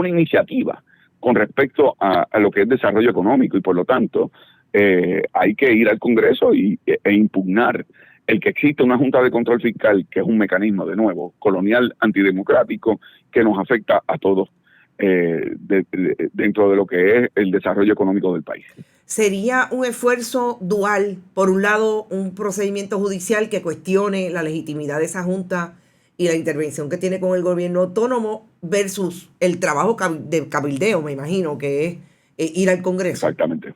iniciativa con respecto a lo que es desarrollo económico, y por lo tanto hay que ir al Congreso e impugnar el que existe una Junta de Control Fiscal, que es un mecanismo, de nuevo, colonial, antidemocrático, que nos afecta a todos dentro de lo que es el desarrollo económico del país. Sería un esfuerzo dual, por un lado un procedimiento judicial que cuestione la legitimidad de esa Junta y la intervención que tiene con el gobierno autónomo, versus el trabajo de cabildeo, me imagino, que es ir al Congreso. Exactamente.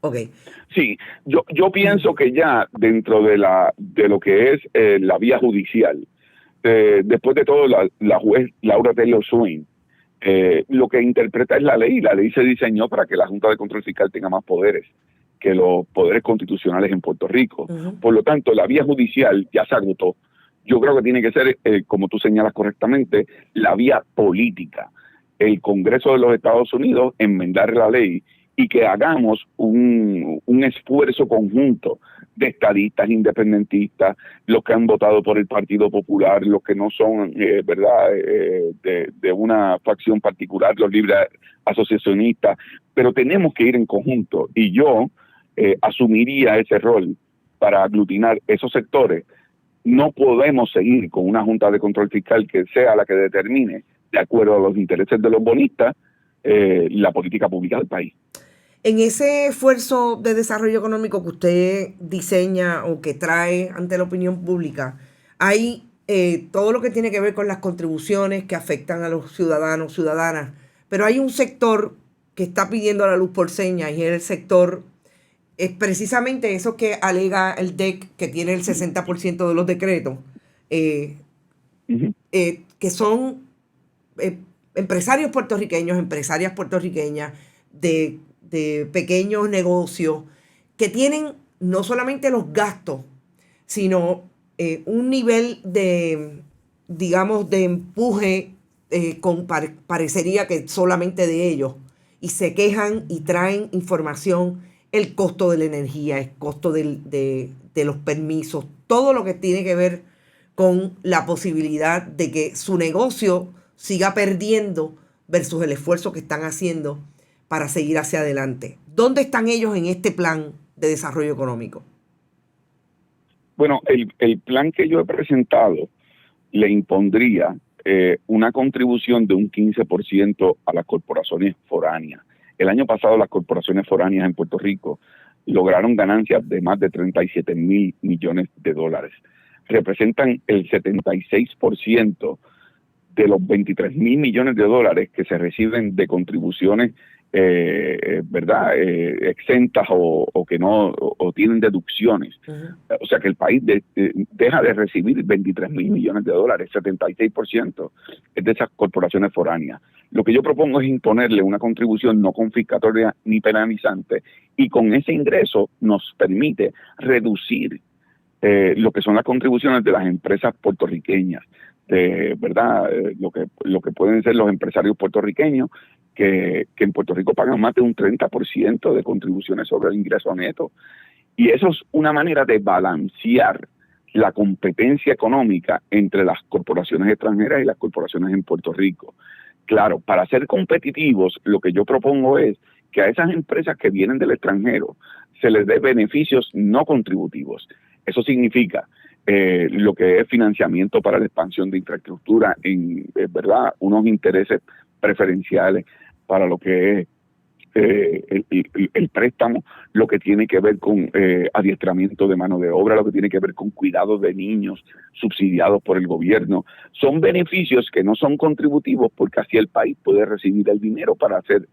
Okay. Sí, yo pienso que ya dentro de lo que es la vía judicial, después de todo, la juez Laura Taylor Swain lo que interpreta es la ley. La ley se diseñó para que la Junta de Control Fiscal tenga más poderes que los poderes constitucionales en Puerto Rico. Uh-huh. Por lo tanto, la vía judicial ya se agotó. Yo creo que tiene que ser, como tú señalas correctamente, la vía política. El Congreso de los Estados Unidos enmendar la ley y que hagamos un esfuerzo conjunto de estadistas, independentistas, los que han votado por el Partido Popular, los que no son, de una facción particular, los libres asociacionistas, pero tenemos que ir en conjunto, y yo asumiría ese rol para aglutinar esos sectores. No podemos seguir con una Junta de Control Fiscal que sea la que determine, de acuerdo a los intereses de los bonistas, la política pública del país. En ese esfuerzo de desarrollo económico que usted diseña o que trae ante la opinión pública, hay todo lo que tiene que ver con las contribuciones que afectan a los ciudadanos, ciudadanas, pero hay un sector que está pidiendo la luz por señas, y es el sector, es precisamente eso que alega el DEC, que tiene el 60% de los decretos, que son empresarios puertorriqueños, empresarias puertorriqueñas de pequeños negocios, que tienen no solamente los gastos, sino un nivel de, digamos, de empuje parecería que solamente de ellos, y se quejan y traen información, el costo de la energía, el costo de los permisos, todo lo que tiene que ver con la posibilidad de que su negocio siga perdiendo versus el esfuerzo que están haciendo para seguir hacia adelante. ¿Dónde están ellos en este plan de desarrollo económico? Bueno, el plan que yo he presentado le impondría una contribución de un 15% a las corporaciones foráneas. El año pasado las corporaciones foráneas en Puerto Rico lograron ganancias de más de 37 mil millones de dólares. Representan el 76% de los 23 mil millones de dólares que se reciben de contribuciones exentas o que no o tienen deducciones. Uh-huh. O sea que el país deja de recibir 23 mil millones de dólares, 76% es de esas corporaciones foráneas. Lo que yo propongo es imponerle una contribución no confiscatoria ni penalizante, y con ese ingreso nos permite reducir lo que son las contribuciones de las empresas puertorriqueñas, lo que pueden ser los empresarios puertorriqueños, que en Puerto Rico pagan más de un 30% de contribuciones sobre el ingreso neto. Y eso es una manera de balancear la competencia económica entre las corporaciones extranjeras y las corporaciones en Puerto Rico. Claro, para ser competitivos, lo que yo propongo es que a esas empresas que vienen del extranjero se les dé beneficios no contributivos. Eso significa lo que es financiamiento para la expansión de infraestructura, ¿verdad? Unos intereses preferenciales para lo que es el préstamo, lo que tiene que ver con adiestramiento de mano de obra, lo que tiene que ver con cuidado de niños subsidiados por el gobierno. Son beneficios que no son contributivos porque así el país puede recibir el dinero para hacer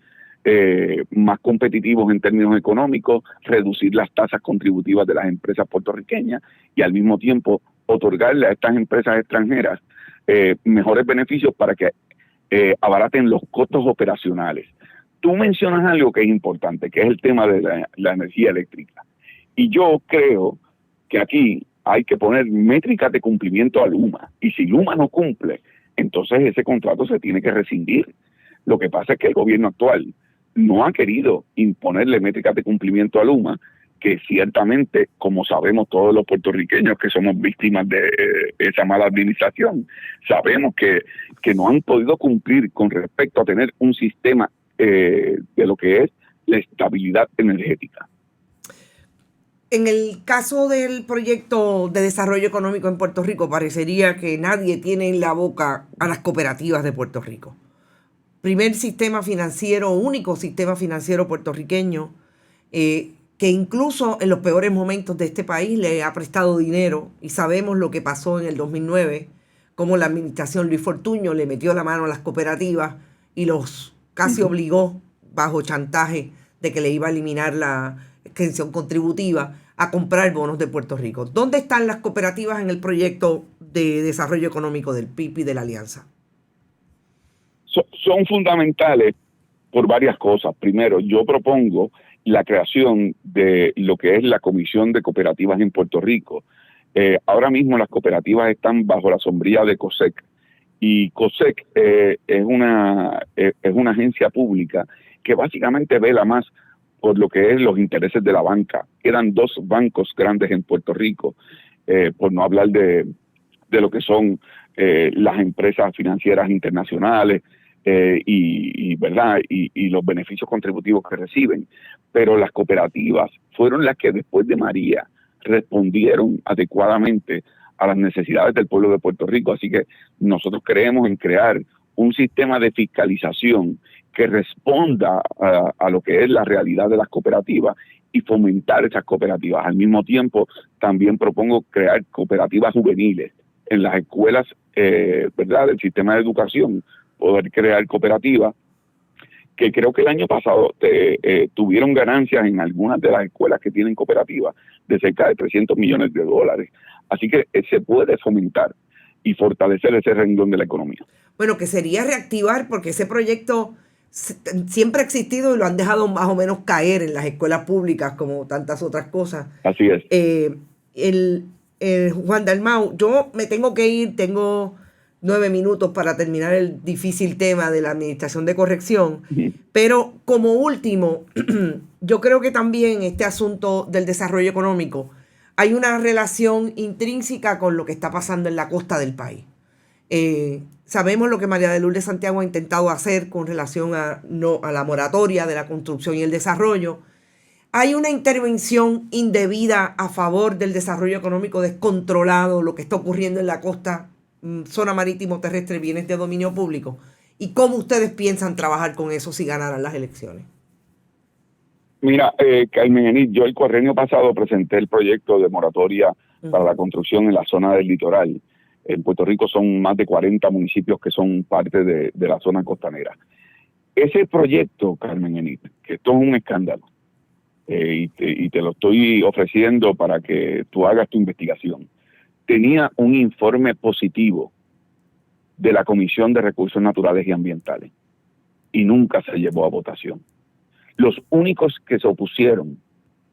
más competitivos en términos económicos, reducir las tasas contributivas de las empresas puertorriqueñas y al mismo tiempo otorgarle a estas empresas extranjeras mejores beneficios para que abaraten los costos operacionales. Tú mencionas algo que es importante, que es el tema de la energía eléctrica. Y yo creo que aquí hay que poner métricas de cumplimiento a Luma. Y si Luma no cumple, entonces ese contrato se tiene que rescindir. Lo que pasa es que el gobierno actual no ha querido imponerle métricas de cumplimiento a Luma, que ciertamente, como sabemos todos los puertorriqueños que somos víctimas de esa mala administración, sabemos que no han podido cumplir con respecto a tener un sistema de lo que es la estabilidad energética. En el caso del proyecto de desarrollo económico en Puerto Rico, parecería que nadie tiene en la boca a las cooperativas de Puerto Rico. Primer sistema financiero, único sistema financiero puertorriqueño, que incluso en los peores momentos de este país le ha prestado dinero, y sabemos lo que pasó en el 2009, cómo la administración Luis Fortuño le metió la mano a las cooperativas y los casi obligó, bajo chantaje de que le iba a eliminar la exención contributiva, a comprar bonos de Puerto Rico. ¿Dónde están las cooperativas en el proyecto de desarrollo económico del PIB y de la Alianza? Son fundamentales por varias cosas. Primero, yo propongo la creación de lo que es la Comisión de Cooperativas en Puerto Rico. Ahora mismo las cooperativas están bajo la sombrilla de COSEC, y COSEC es una agencia pública que básicamente vela más por lo que es los intereses de la banca. Quedan dos bancos grandes en Puerto Rico, por no hablar de lo que son las empresas financieras internacionales ¿verdad? Y los beneficios contributivos que reciben. Pero las cooperativas fueron las que después de María respondieron adecuadamente a las necesidades del pueblo de Puerto Rico. Así que nosotros creemos en crear un sistema de fiscalización que responda a lo que es la realidad de las cooperativas y fomentar esas cooperativas. Al mismo tiempo, también propongo crear cooperativas juveniles en las escuelas, ¿verdad?, del sistema de educación, poder crear cooperativas que creo que el año pasado tuvieron ganancias en algunas de las escuelas que tienen cooperativas de cerca de $300 millones. Así que se puede fomentar y fortalecer ese renglón de la economía. Bueno, que sería reactivar, porque ese proyecto siempre ha existido y lo han dejado más o menos caer en las escuelas públicas como tantas otras cosas. Así es. Juan Dalmau, yo me tengo que ir, tengo 9 minutos para terminar el difícil tema de la administración de corrección, pero como último, yo creo que también este asunto del desarrollo económico hay una relación intrínseca con lo que está pasando en la costa del país. Sabemos lo que María de Lourdes Santiago ha intentado hacer con relación a la moratoria de la construcción y el desarrollo. Hay una intervención indebida a favor del desarrollo económico descontrolado, lo que está ocurriendo en la costa, zona marítimo terrestre, bienes de dominio público. ¿Y cómo ustedes piensan trabajar con eso si ganaran las elecciones? Mira, Carmen Enid, yo el cuatrenio pasado presenté el proyecto de moratoria para la construcción en la zona del litoral. En Puerto Rico son más de 40 municipios que son parte de la zona costanera. Ese proyecto, Carmen Enid, que esto es un escándalo, y te lo estoy ofreciendo para que tú hagas tu investigación, tenía un informe positivo de la Comisión de Recursos Naturales y Ambientales y nunca se llevó a votación. Los únicos que se opusieron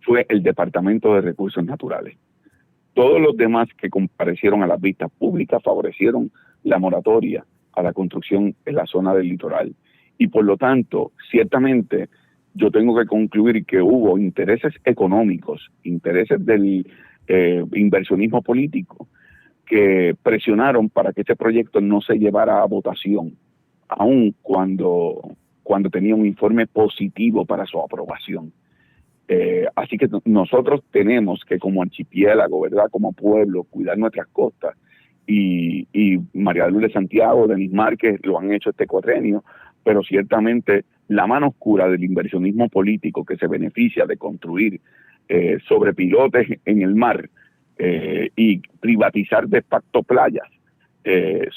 fue el Departamento de Recursos Naturales. Todos los demás que comparecieron a las vistas públicas favorecieron la moratoria a la construcción en la zona del litoral. Y por lo tanto, ciertamente, yo tengo que concluir que hubo intereses económicos, intereses del inversionismo político, que presionaron para que este proyecto no se llevara a votación, aun cuando tenía un informe positivo para su aprobación. Así que nosotros tenemos que, como archipiélago, ¿verdad?, como pueblo, cuidar nuestras costas. Y María Lourdes Santiago, Denis Márquez lo han hecho este cuatrenio, pero ciertamente la mano oscura del inversionismo político que se beneficia de construir sobre pilotes en el mar y privatizar de facto playas,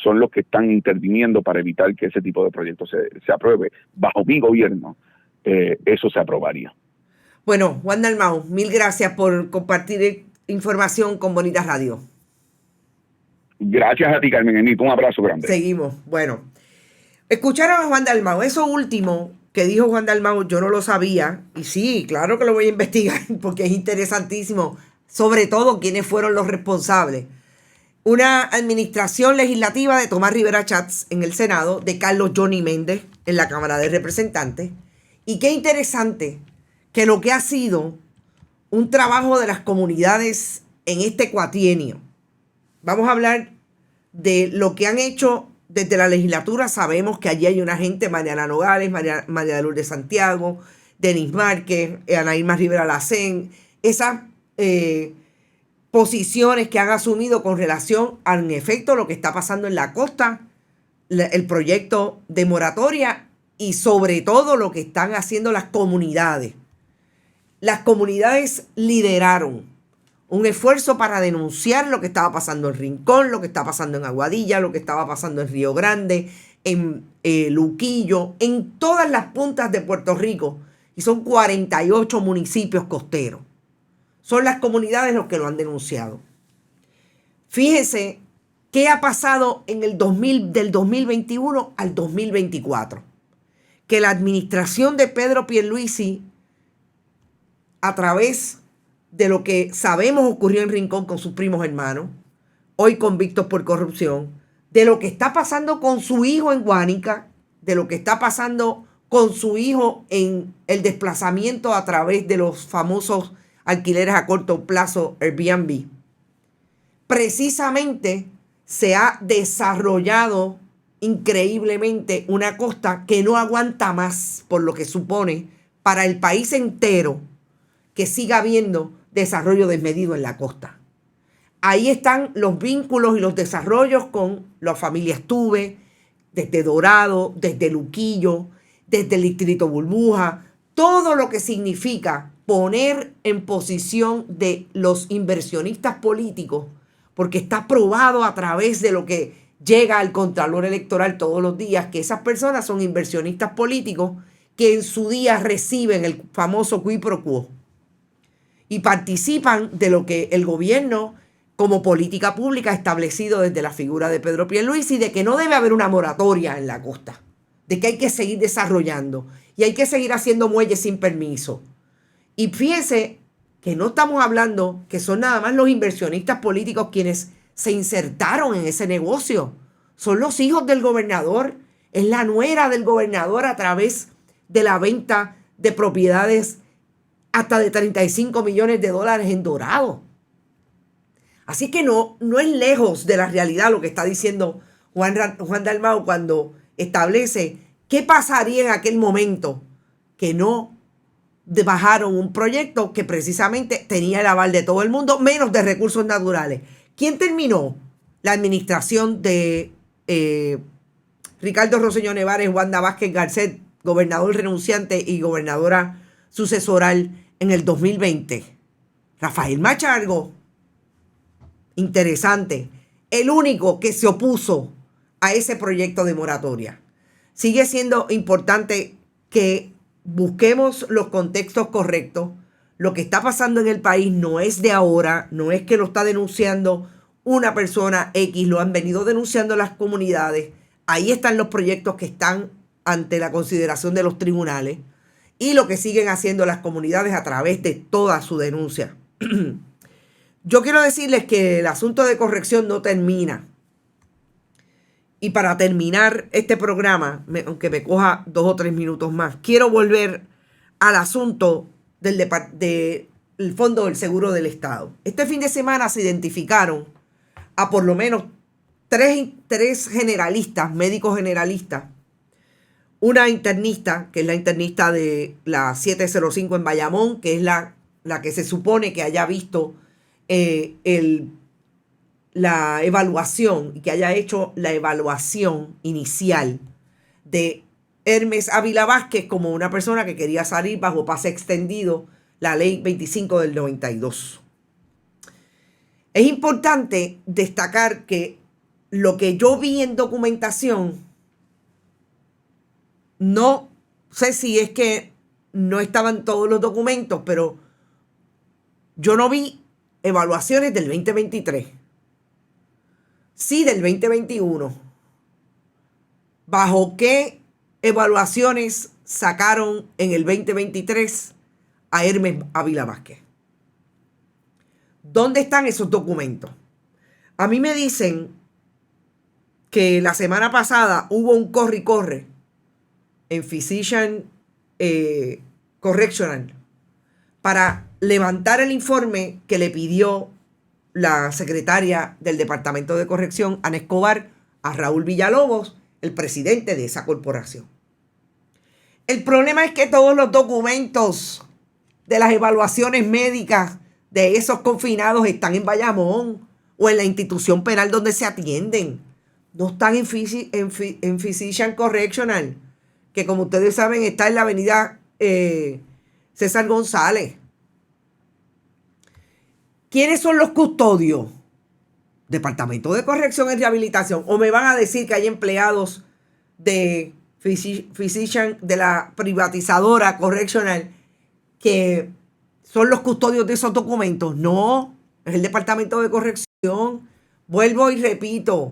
son los que están interviniendo para evitar que ese tipo de proyectos se apruebe. Bajo mi gobierno, eso se aprobaría. Bueno, Juan Dalmau, mil gracias por compartir información con Bonita Radio. Gracias a ti, Carmen Enit. Un abrazo grande. Seguimos. Bueno, escucharon a Juan Dalmau. Eso último que dijo Juan Dalmau, yo no lo sabía. Y sí, claro que lo voy a investigar porque es interesantísimo. Sobre todo, quiénes fueron los responsables. Una administración legislativa de Tomás Rivera Chats en el Senado, de Carlos Johnny Méndez en la Cámara de Representantes. Y qué interesante que lo que ha sido un trabajo de las comunidades en este cuatrienio. Vamos a hablar de lo que han hecho desde la legislatura. Sabemos que allí hay una gente, Mariana Nogales, María Lourdes Santiago, Denis Márquez, Ana Irma Rivera Lacén, esas posiciones que han asumido con relación a, en efecto, lo que está pasando en la costa, el proyecto de moratoria y sobre todo lo que están haciendo las comunidades. Las comunidades lideraron un esfuerzo para denunciar lo que estaba pasando en Rincón, lo que estaba pasando en Aguadilla, lo que estaba pasando en Río Grande, en Luquillo, en todas las puntas de Puerto Rico. Y son 48 municipios costeros. Son las comunidades los que lo han denunciado. Fíjense qué ha pasado en el del 2021 al 2024. Que la administración de Pedro Pierluisi, a través de lo que sabemos ocurrió en Rincón con sus primos hermanos, hoy convictos por corrupción, de lo que está pasando con su hijo en Guánica, de lo que está pasando con su hijo en el desplazamiento a través de los famosos alquileres a corto plazo Airbnb. Precisamente se ha desarrollado increíblemente una costa que no aguanta más, por lo que supone para el país entero que siga habiendo desarrollo desmedido en la costa. Ahí están los vínculos y los desarrollos con las familias Tuve, desde Dorado, desde Luquillo, desde el Distrito Burbuja, todo lo que significa poner en posición de los inversionistas políticos, porque está probado a través de lo que llega al Contralor Electoral todos los días, que esas personas son inversionistas políticos que en su día reciben el famoso quid pro quo y participan de lo que el gobierno como política pública ha establecido desde la figura de Pedro Pierluisi, de que no debe haber una moratoria en la costa, de que hay que seguir desarrollando y hay que seguir haciendo muelles sin permiso. Y fíjense que no estamos hablando que son nada más los inversionistas políticos quienes se insertaron en ese negocio. Son los hijos del gobernador, es la nuera del gobernador a través de la venta de propiedades hasta de $35 millones en Dorado. Así que no es lejos de la realidad lo que está diciendo Juan Dalmau cuando establece qué pasaría en aquel momento que no bajaron un proyecto que precisamente tenía el aval de todo el mundo, menos de recursos naturales. ¿Quién terminó? La administración de Ricardo Rosselló Nevares, Wanda Vázquez Garcet, gobernador renunciante y gobernadora sucesoral en el 2020. Rafael Machargo, interesante, el único que se opuso a ese proyecto de moratoria. Sigue siendo importante que busquemos los contextos correctos. Lo que está pasando en el país no es de ahora, no es que lo está denunciando una persona X, lo han venido denunciando las comunidades. Ahí están los proyectos que están ante la consideración de los tribunales y lo que siguen haciendo las comunidades a través de toda su denuncia. Yo quiero decirles que el asunto de corrección no termina. Y para terminar este programa, aunque me coja 2 o 3 minutos más, quiero volver al asunto del Fondo del Seguro del Estado. Este fin de semana se identificaron a por lo menos tres generalistas, médicos generalistas, una internista, que es la internista de la 705 en Bayamón, que es la que se supone que haya visto la evaluación y que haya hecho la evaluación inicial de Hermes Ávila Vázquez como una persona que quería salir bajo pase extendido, la ley 25 del 92. Es importante destacar que lo que yo vi en documentación, no sé si es que no estaban todos los documentos, pero yo no vi evaluaciones del 2023. Sí, del 2021. ¿Bajo qué evaluaciones sacaron en el 2023 a Hermes Ávila Vázquez? ¿Dónde están esos documentos? A mí me dicen que la semana pasada hubo un corre en Physician Correctional para levantar el informe que le pidió la secretaria del Departamento de Corrección, Ana Escobar, a Raúl Villalobos, el presidente de esa corporación. El problema es que todos los documentos de las evaluaciones médicas de esos confinados están en Bayamón o en la institución penal donde se atienden. No están en Physician Correctional, que como ustedes saben está en la avenida César González. ¿Quiénes son los custodios? Departamento de Corrección y Rehabilitación. ¿O me van a decir que hay empleados de Physician, de la privatizadora Correctional, que son los custodios de esos documentos? No, es el Departamento de Corrección. Vuelvo y repito,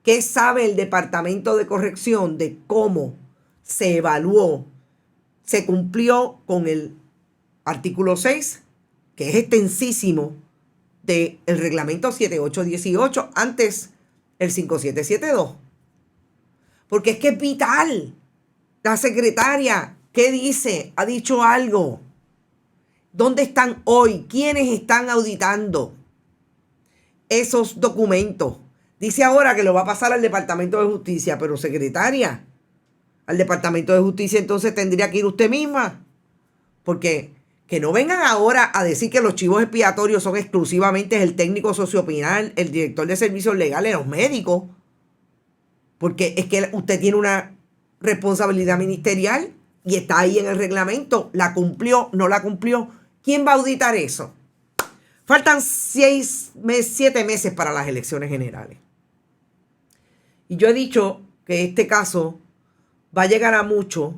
¿qué sabe el Departamento de Corrección de cómo se evaluó, se cumplió con el artículo 6, que es extensísimo, del reglamento 7818, antes el 5772? Porque es que es vital. La secretaria, ¿qué dice? ¿Ha dicho algo? ¿Dónde están hoy? ¿Quiénes están auditando esos documentos? Dice ahora que lo va a pasar al Departamento de Justicia, pero secretaria, al Departamento de Justicia entonces tendría que ir usted misma, porque que no vengan ahora a decir que los chivos expiatorios son exclusivamente el técnico sociopenal, el director de servicios legales, los médicos, porque es que usted tiene una responsabilidad ministerial y está ahí en el reglamento. ¿La cumplió? ¿No la cumplió? ¿Quién va a auditar eso? Faltan 7 meses para las elecciones generales. Y yo he dicho que este caso va a llegar a mucho,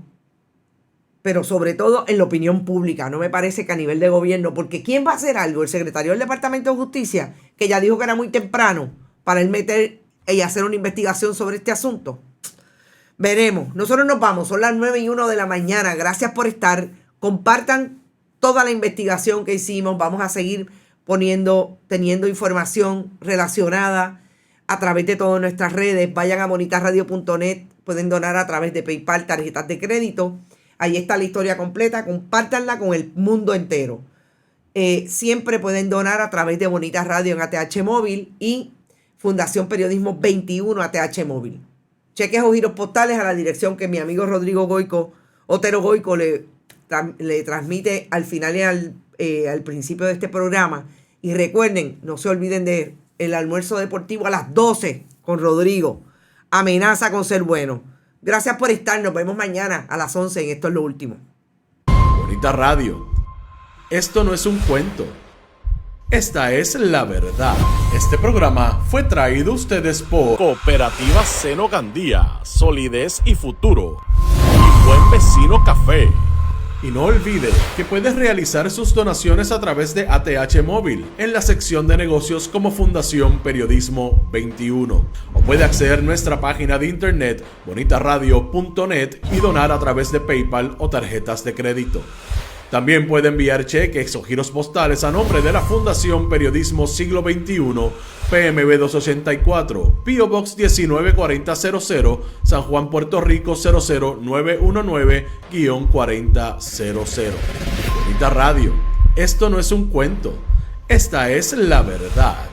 pero sobre todo en la opinión pública. No me parece que a nivel de gobierno, porque ¿quién va a hacer algo? El secretario del Departamento de Justicia, que ya dijo que era muy temprano para él meter y hacer una investigación sobre este asunto. Veremos. Nosotros nos vamos. Son las 9:01 de la mañana. Gracias por estar. Compartan toda la investigación que hicimos. Vamos a seguir teniendo información relacionada a través de todas nuestras redes. Vayan a bonitasradio.net. Pueden donar a través de PayPal, tarjetas de crédito. Ahí está la historia completa. Compártanla con el mundo entero. Siempre pueden donar a través de Bonitas Radio en ATH Móvil y Fundación Periodismo 21 ATH Móvil. Cheques o giros postales a la dirección que mi amigo Rodrigo Otero Goico le transmite al final y al principio de este programa. Y recuerden, no se olviden de el almuerzo deportivo a las 12 con Rodrigo. Amenaza con ser bueno. Gracias por estar. Nos vemos mañana a las 11 en Esto es lo Último. Bonita Radio. Esto no es un cuento. Esta es la verdad. Este programa fue traído a ustedes por Cooperativa Seno Gandía, solidez y futuro. Y Buen Vecino Café. Y no olvide que puedes realizar sus donaciones a través de ATH Móvil en la sección de negocios como Fundación Periodismo 21. O puede acceder a nuestra página de internet bonitasradio.net y donar a través de PayPal o tarjetas de crédito. También puede enviar cheques o giros postales a nombre de la Fundación Periodismo Siglo XXI, PMB 284, P.O. Box 194000, San Juan, Puerto Rico 00919-4000. Bonita Radio, esto no es un cuento, esta es la verdad.